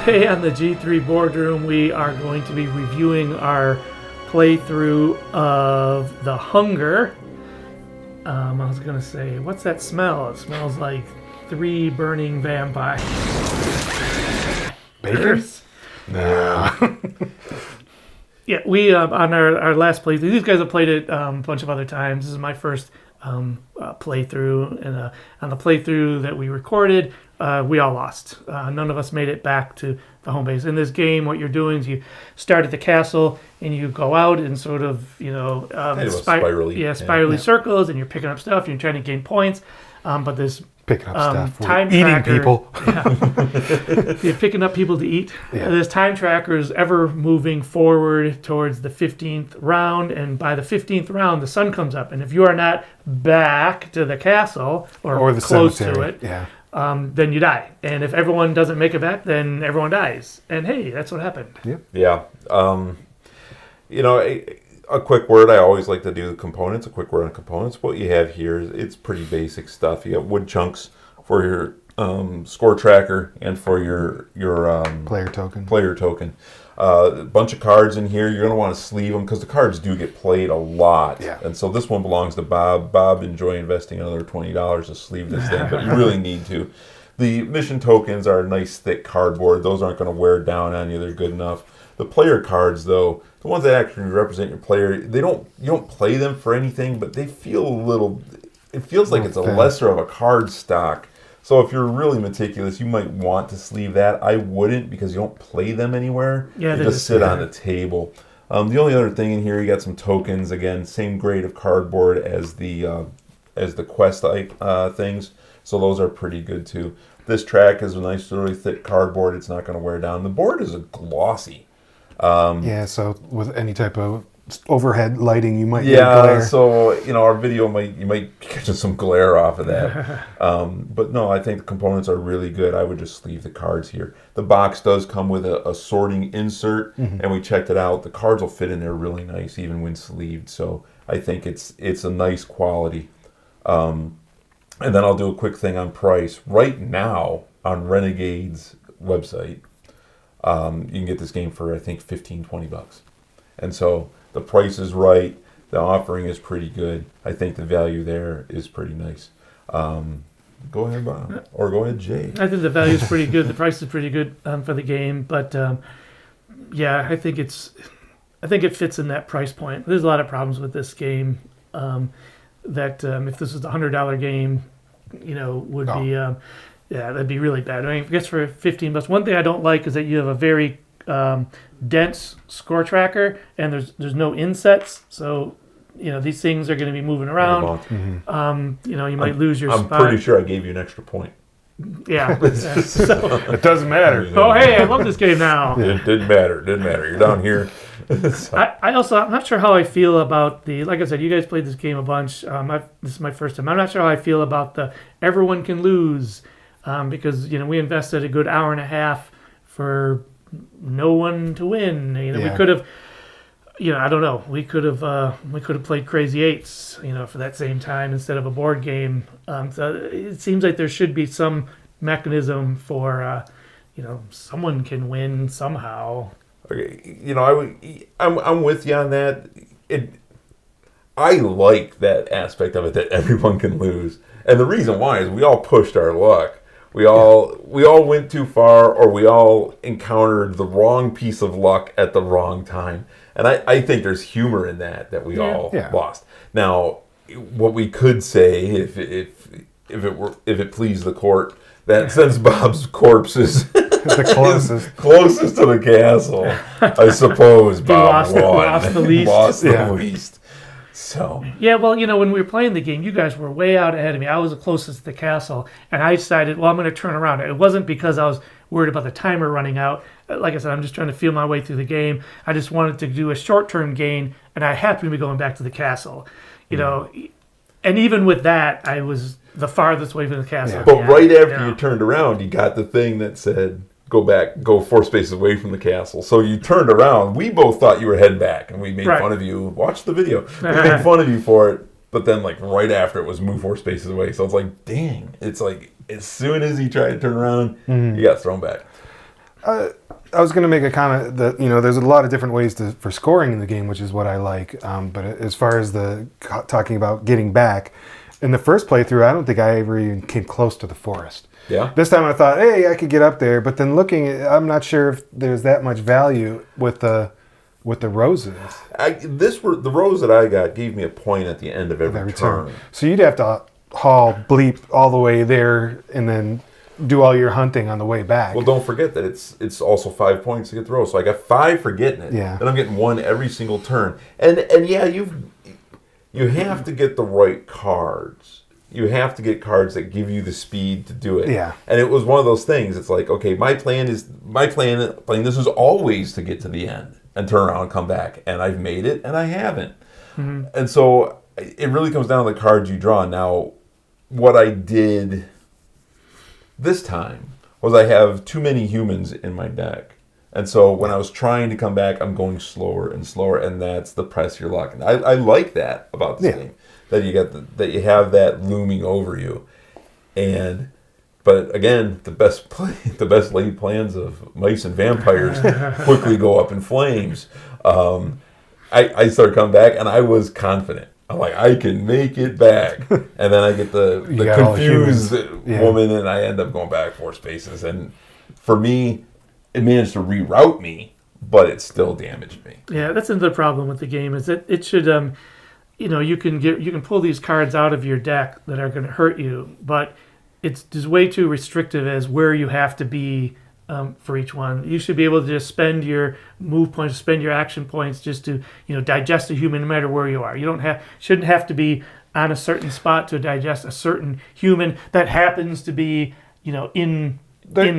Today on the G3 Boardroom, we are going to be reviewing our playthrough of The Hunger. I was going to say, what's that smell? It smells like 3 burning vampires. Bakers? No. Yeah, we, on our last playthrough, these guys have played it a bunch of other times. This is my first playthrough, and on the playthrough that we recorded, we all lost. None of us made it back to the home base. In this game, what you're doing is you start at the castle and you go out and sort of, spirally circles, and you're picking up stuff. You're trying to gain points, but this picking up stuff, time eating tracker, people. Yeah. You're picking up people to eat. Yeah. This time tracker is ever moving forward towards the 15th round, and by the 15th round, the sun comes up, and if you are not back to the castle or the close cemetery. to it, then you die. And if everyone doesn't make it back, then everyone dies. And hey, that's what happened. Yep. Yeah. A quick word. I always like to do components. A quick word on components. What you have here is it's pretty basic stuff. You got wood chunks for your score tracker and for your player token. A bunch of cards in here. You're going to want to sleeve them because the cards do get played a lot. Yeah. And so this one belongs to Bob. Bob, enjoy investing another $20 to sleeve this thing, but you really need to. The mission tokens are nice thick cardboard. Those aren't going to wear down on you. They're good enough. The player cards, though, the ones that actually represent your player, you don't play them for anything, but they feel it feels like it's a lesser of a card stock. So if you're really meticulous, you might want to sleeve that. I wouldn't, because you don't play them anywhere. Yeah, they just sit on the table. The only other thing in here, you got some tokens. Again, same grade of cardboard as the quest things. So those are pretty good too. This track is a nice, really thick cardboard. It's not going to wear down. The board is glossy. So with any type of overhead lighting, you might get glare. So our video you might catch some glare off of that. But no, I think the components are really good. I would just sleeve the cards here. The box does come with a sorting insert, and we checked it out. The cards will fit in there really nice, even when sleeved. So I think it's a nice quality. And then I'll do a quick thing on price. Right now on Renegade's website, you can get this game for, I think, $15-20. And so the price is right. The offering is pretty good. I think the value there is pretty nice. Go ahead, Bob. Or go ahead, Jay. I think the value is pretty good. The price is pretty good for the game. But, I think it fits in that price point. There's a lot of problems with this game that if this was a $100 game, would be... that'd be really bad. I mean, I guess for $15. One thing I don't like is that you have a very dense score tracker, and there's no insets. So, these things are going to be moving around. You might lose your spot. I'm pretty sure I gave you an extra point. Yeah. So, it doesn't matter. Oh, hey, I love this game now. It didn't matter. You're down here. I'm not sure how I feel about like I said, you guys played this game a bunch. This is my first time. I'm not sure how I feel about the everyone can lose. Because we invested a good hour and a half for no one to win. We could have, I don't know. We could have played Crazy Eights, for that same time instead of a board game. So it seems like there should be some mechanism for, someone can win somehow. Okay, I'm with you on that. I like that aspect of it, that everyone can lose, and the reason why is we all pushed our luck. We all went too far, or we all encountered the wrong piece of luck at the wrong time. And I think there's humor in that we all lost. Now, what we could say, if it pleased the court, that since Bob's corpse is the closest to the castle, I suppose Bob lost the least. Lost the least. So when we were playing the game, you guys were way out ahead of me. I was the closest to the castle, and I decided, I'm going to turn around. It wasn't because I was worried about the timer running out. Like I said, I'm just trying to feel my way through the game. I just wanted to do a short-term gain, and I happened to be going back to the castle. And even with that, I was the farthest away from the castle. Yeah. But right after you turned around, you got the thing that said, go 4 spaces away from the castle. So you turned around. We both thought you were heading back, and we made fun of you. Watch the video. We made fun of you for it. But then, right after it was move 4 spaces away. So it's like, dang. It's like, as soon as he tried to turn around, he got thrown back. I was going to make a comment that there's a lot of different ways for scoring in the game, which is what I like. But as far as talking about getting back, in the first playthrough, I don't think I ever even came close to the forest. Yeah. This time I thought, hey, I could get up there, but then I'm not sure if there's that much value with the roses. The rose that I got gave me a point at the end of every turn. So you'd have to haul bleep all the way there and then do all your hunting on the way back. Well, don't forget that it's also 5 points to get the rose. So I got 5 for getting it. Yeah. Then I'm getting 1 every single turn. And yeah, you have to get the right cards. You have to get cards that give you the speed to do it. Yeah. And it was one of those things. It's like, okay, playing this is always to get to the end and turn around and come back. And I've made it and I haven't. Mm-hmm. And so it really comes down to the cards you draw. Now, what I did this time was I have too many humans in my deck. And so when I was trying to come back, I'm going slower and slower, and that's the press your luck. And I like that about this game, that you got that you have that looming over you. But again, the best laid plans of mice and vampires quickly go up in flames. I started coming back, and I was confident. I'm like, I can make it back. And then I get the confused woman, and I end up going back 4 spaces. And for me, it managed to reroute me, but it still damaged me. Yeah, that's another problem with the game, is that it should, you can pull these cards out of your deck that are going to hurt you, but it's just way too restrictive as where you have to be for each one. You should be able to just spend your move points, spend your action points just to digest a human no matter where you are. You shouldn't have to be on a certain spot to digest a certain human that happens to be in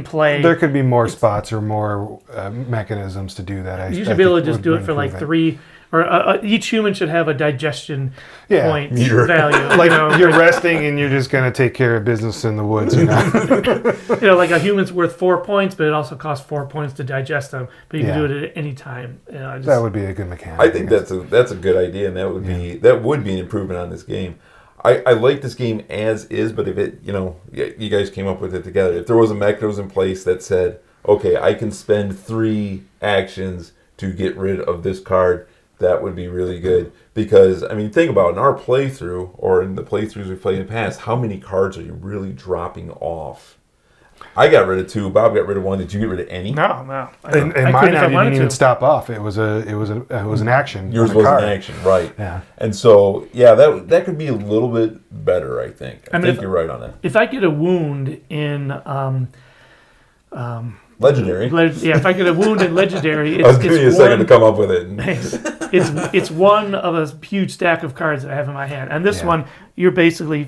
play. There could be more spots or more mechanisms to do that. You should be able to just do it for like 3. Or each human should have a digestion point value. Like you're resting and you're just going to take care of business in the woods. Like a human's worth 4 points, but it also costs 4 points to digest them. But you can do it at any time. That would be a good mechanic. I think that's a good idea, and that would be an improvement on this game. I like this game as is, but if it, you guys came up with it together. If there was a mechanism in place that said, okay, I can spend 3 actions to get rid of this card, that would be really good. Because, think about it, in our playthrough, or in the playthroughs we've played in the past, how many cards are you really dropping off? I got rid of 2. Bob got rid of 1. Did you get rid of any? No. And mine I didn't even stop off. It was an action. Yours was an action, right? Yeah. And so that could be a little bit better. I think. I think you're right on that. If I get a wound in Legendary. If I get a wound in Legendary, I was giving you a second to come up with it. it's one of a huge stack of cards that I have in my hand, and this one you're basically,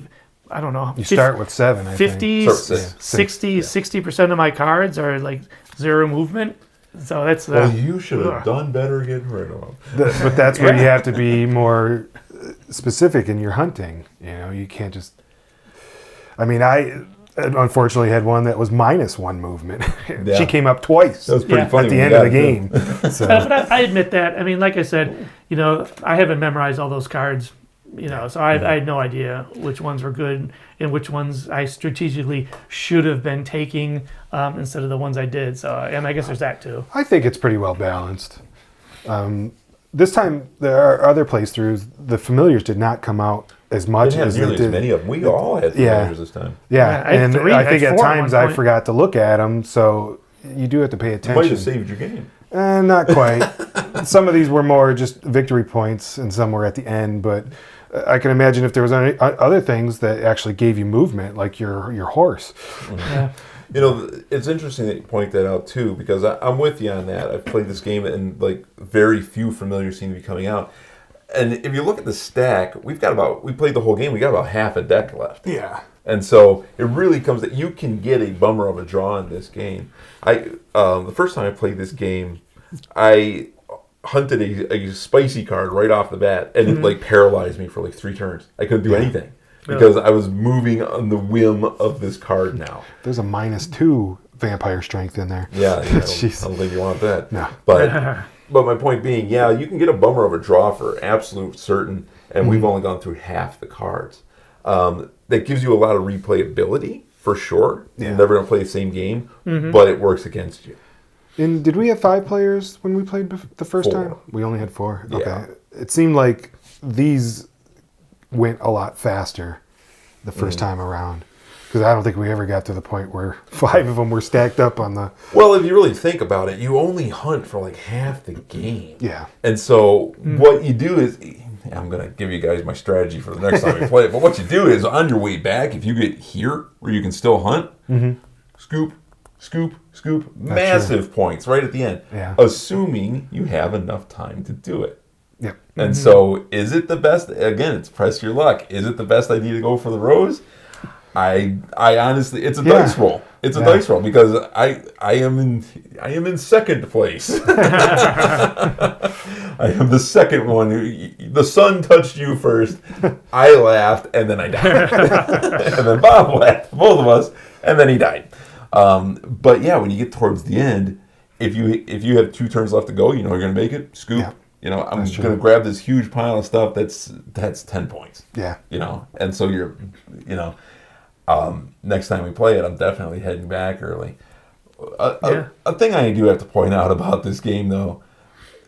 I don't know. You start with 7. 50, 60% of my cards are like 0 movement. So that's. Well, you should have done better getting rid of them. But that's where you have to be more specific in your hunting. You can't just. I unfortunately had one that was -1 movement. Yeah. She came up twice. That was pretty funny at the end of the game. So. But I admit that. Like I said, I haven't memorized all those cards. So I had no idea which ones were good and which ones I strategically should have been taking instead of the ones I did. So, and I guess there's that too. I think it's pretty well balanced. This time, there are other playthroughs. The familiars did not come out as much as they did. As many of them. We all had familiars this time. Yeah, and I think at times I point. forgot to look at them, so you do have to pay attention. You might have saved your game. Not quite. Some of these were more just victory points, and some were at the end, but I can imagine if there was any other things that actually gave you movement, like your horse. Yeah. It's interesting that you point that out too, because I'm with you on that. I've played this game, and like very few familiars seem to be coming out. And if you look at the stack, we played the whole game. We got about half a deck left. Yeah. And so it really comes that you can get a bummer of a draw in this game. The first time I played this game, I hunted a spicy card right off the bat, and it like paralyzed me for like 3 turns. I couldn't do anything because I was moving on the whim of this card now. There's a -2 vampire strength in there. Yeah, I don't think you want that. No. But my point being, you can get a bummer of a draw for absolute certain, and we've only gone through half the cards. That gives you a lot of replayability, for sure. Yeah. You're never going to play the same game, but it works against you. And did we have 5 players when we played the first 4. time? We only had 4. Yeah. Okay. It seemed like these went a lot faster the first time around. Because I don't think we ever got to the point where 5 of them were stacked up on the... Well, if you really think about it, you only hunt for like half the game. Yeah. And so what you do is, I'm going to give you guys my strategy for the next time we play it, but what you do is on your way back, if you get here where you can still hunt, scoop, scoop, scoop, massive points right at the end, assuming you have enough time to do it. Yep. And so is it the best, again, it's press your luck, is it the best idea to go for the rose? I honestly, it's a dice roll. It's a dice roll because I am in second place. I am the second one. The sun touched you first. I laughed and then I died. And then Bob laughed, both of us, and then he died. But yeah, when you get towards the end, if you have 2 turns left to go, you know you're gonna make it. Scoop. Yeah. You know, I'm gonna grab this huge pile of stuff. That's 10 points. Yeah. You know, and so you're, you know. Next time we play it, I'm definitely heading back early. A thing I do have to point out about this game, though,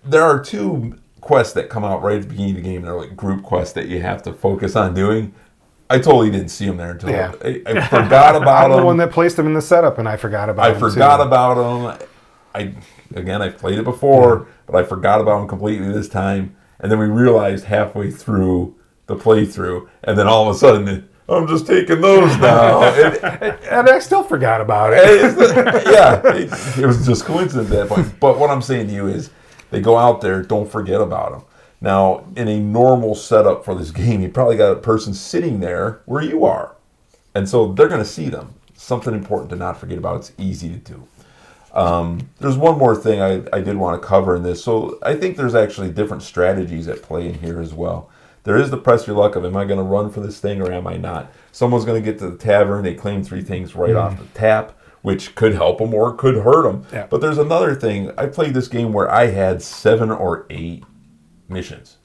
there are 2 quests that come out right at the beginning of the game. They're like group quests that you have to focus on doing. I totally didn't see them there until I forgot about them. I'm the one that placed them in the setup, and I forgot about them. I forgot about them. I've played it before, but I forgot about them completely this time. And then we realized halfway through the playthrough, and then all of a sudden... I'm just taking those now. And I still forgot about it. It was just coincidence at that point. But what I'm saying to you is they go out there, don't forget about them. Now, in a normal setup for this game, you probably got a person sitting there where you are. And so they're going to see them. Something important to not forget about. It's easy to do. There's one more thing I did want to cover in this. So I think there's actually different strategies at play in here as well. There is the press your luck of, am I going to run for this thing or am I not? Someone's going to get to the tavern, they claim 3 things right off the tap, which could help them or could hurt them. Yeah. But there's another thing. I played this game where I had 7 or 8 missions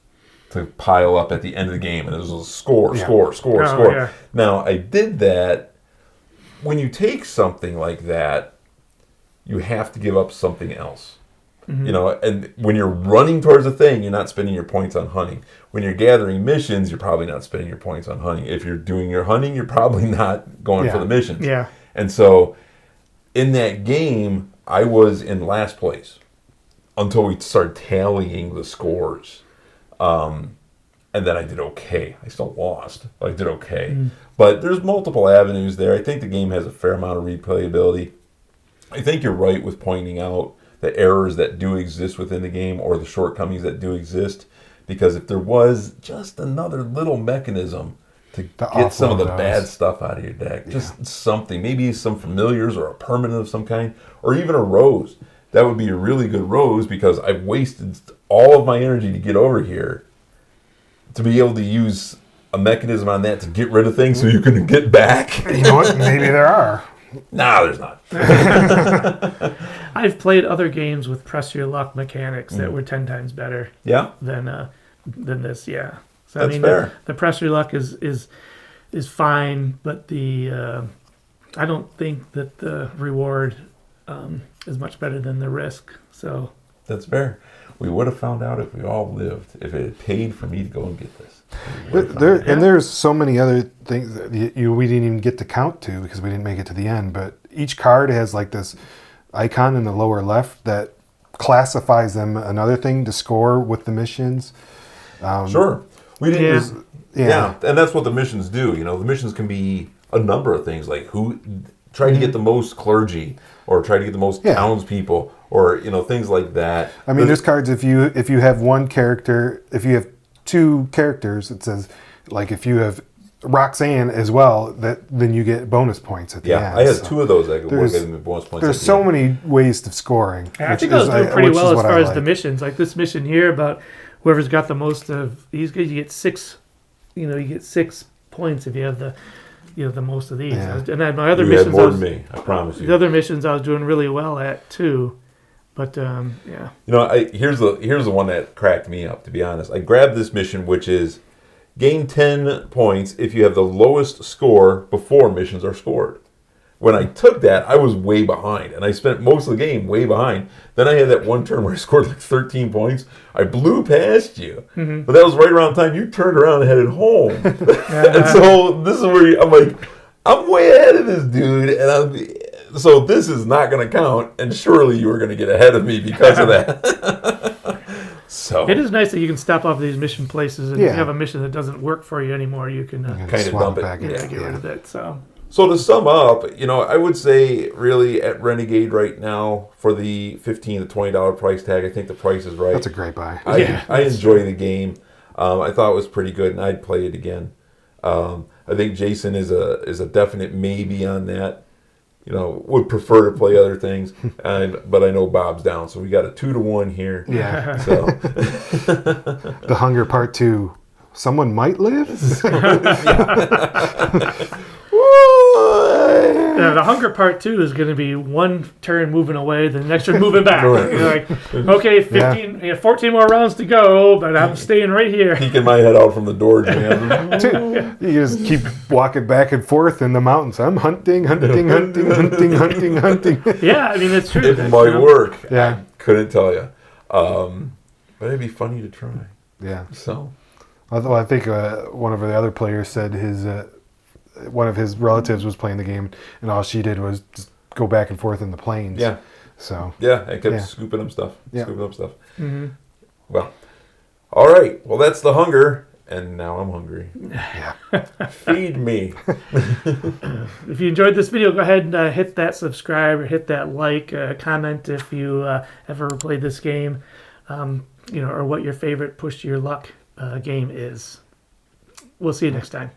to pile up at the end of the game, and it was a score. Yeah. Now, I did that. When you take something like that, you have to give up something else. You know, and when you're running towards a thing, you're not spending your points on hunting. When you're gathering missions, you're probably not spending your points on hunting. If you're doing your hunting, you're probably not going for the missions. Yeah. And so, in that game, I was in last place until we started tallying the scores. And then I did okay. I still lost, but I did okay. But there's multiple avenues there. I think the game has a fair amount of replayability. I think you're right with pointing out the errors that do exist within the game or the shortcomings that do exist. Because if there was just another little mechanism to get some of the bad stuff out of your deck, just something, maybe some familiars or a permanent of some kind, or even a rose, that would be a really good rose because I've wasted all of my energy to get over here to be able to use a mechanism on that to get rid of things so you can get back. You know what? Maybe there are. Nah, there's not. I've played other games with press your luck mechanics that were 10 times better than this. Yeah, so that's fair. The press your luck is fine, but the I don't think that the reward is much better than the risk. So that's fair. We would have found out if we all lived, if it had paid for me to go and get this. There's so many other things that we didn't even get to count to because we didn't make it to the end. But each card has like this icon in the lower left that classifies them another thing to score with the missions. Sure. We didn't. Yeah. And that's what the missions do. You know, the missions can be a number of things, like who try to get the most clergy, or try to get the most townspeople, or things like that. I mean, there's cards if you have one character, if you have 2 characters, it says like if you have Roxanne as well, then you get bonus points at the end. Yeah, I had 2 of those. I could work in bonus points. There's so many ways of scoring. I think I was doing pretty well as far as the missions. Like this mission here about whoever's got the most of these guys, you get 6. You get 6 points if you have the most of these. Yeah. And then my other you missions, had more than me. I promise you. The other missions I was doing really well at too. But here's the one that cracked me up. To be honest, I grabbed this mission, which is gain 10 points if you have the lowest score before missions are scored. when I took that, I was way behind, and I spent most of the game way behind. Then I had that one turn where I scored like 13 points. I blew past you, but that was right around the time you turned around and headed home. And so this is where I'm like, I'm way ahead of this dude, and so this is not going to count. And surely you were going to get ahead of me because of that. So it is nice that you can stop off these mission places, and if Yeah. you have a mission that doesn't work for you anymore, you can And Kinda swap dump it. back in. get rid of it. So to sum up, I would say really at Renegade right now for the $15 to $20 price tag, I think the price is right. That's a great buy. I enjoy the game. I thought it was pretty good, and I'd play it again. I think Jason is a definite maybe on that. Would prefer to play other things, but I know Bob's down, so we got a 2-1 here. Yeah. So The Hunger Part 2. Someone might live? The Hunger Part 2 is going to be one turn moving away, the next turn moving back. Right. You're like, okay, 14 more rounds to go, but I'm staying right here. peeking my head out from the door jam. You just keep walking back and forth in the mountains. I'm hunting. Yeah, I mean, it's true. It might work. Yeah. I couldn't tell you. But it'd be funny to try. Yeah. So Although I think one of the other players said one of his relatives was playing the game, and all she did was just go back and forth in the plains. yeah. So Yeah, I kept Yeah. scooping up stuff. Yeah. Mm-hmm. Well, all right. Well, that's the hunger, and now I'm hungry. yeah, Feed me. If you enjoyed this video, go ahead and hit that subscribe or hit that like, comment if you ever played this game, or what your favorite push to your luck game is. We'll see you next time.